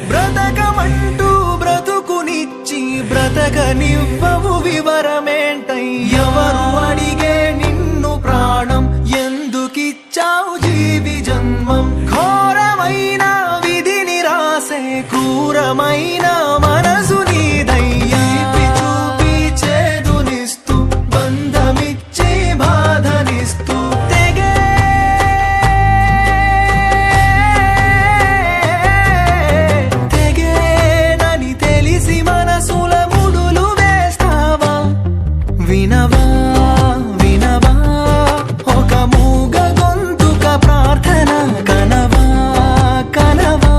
బ్రతకమంటూ బ్రతుకునిచ్చి బ్రతకనివ్వవు వివరమేంటై ఎవరు అడిగే నిన్ను ప్రాణం ఎందుకిచ్చావు జీవి జన్మం ఘోరమైన విధిని రాసే క్రూరమైన మనసు నీదయ్యా చూపి చేదునిస్తూ బంధమిచ్చి బాధనిస్తూ వినవా వినవా ఒక మూగ గొంతుక ప్రార్థన కనవా కనవా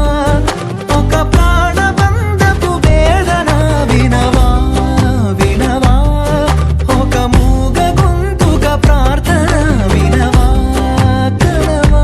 ఒక ప్రాణబంధపు వేదన వినవా వినవా ఒక మూగ గొంతుక ప్రార్థన వినవా కనవా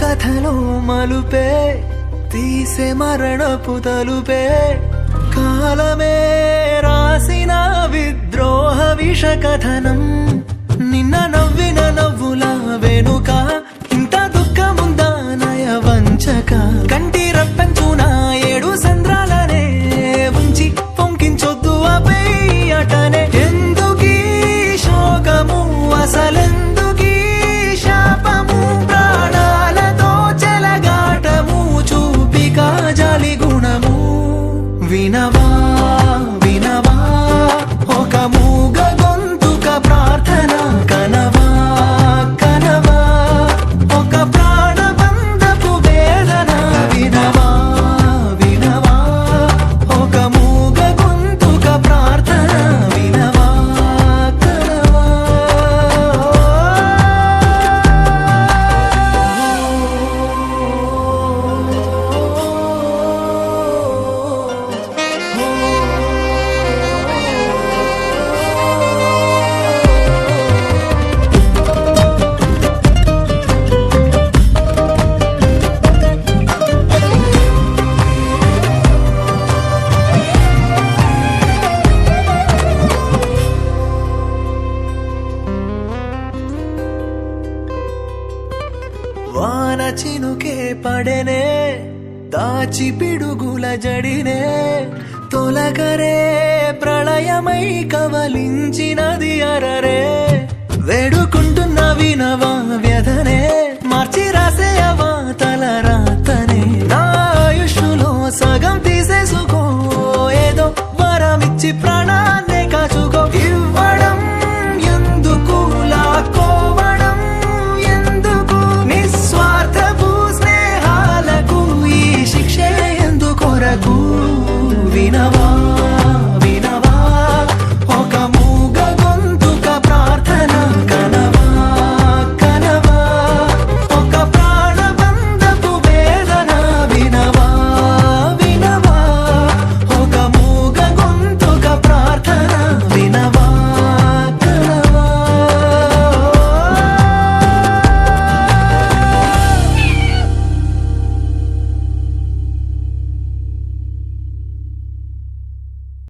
కథలో మలుపే తీసే మరణపు తలుపే కాలమే రాసిన విద్రోహ విష కథనం నిన్న నవ్విన నవ్వుల వెనుక ఇంత దుఃఖముందా నయ వంచక కంటి రప్పెంచున ఏడు సంద్రాలనే ఉంచి పొంకించొద్దు అటనే ఎందుకీ శోకము అసలెందుకీ శాపము జాలి గుణము వినవా వినవా ఒక మూగ గొంతుక ప్రార్థన కనవా కనవా ఒక ప్రాణబంధపు వేదన వినవా వినవా ఒక మూగ గొంతుక ప్రార్థన వినవా కనవా వాన చినుకే పడెనే దాచి పిడుగుల జడినే తొలగరే ప్రళయమై కవలించినది అరరే వేడుకుంటున్న వినవా వ్యధనే మార్చి రాసేయవా తల రాతనే నా ఆయుష్లో సగం తీసేసుకో ఏదో వరమిచ్చి ప్రాణాన్నే కాచుకో ఇవ్వడం ఎందుకు లాక్కోవడం ఎందుకు నిస్వార్థపు స్నేహాలకు ఈ శిక్ష ఎందుకొరకు వినవా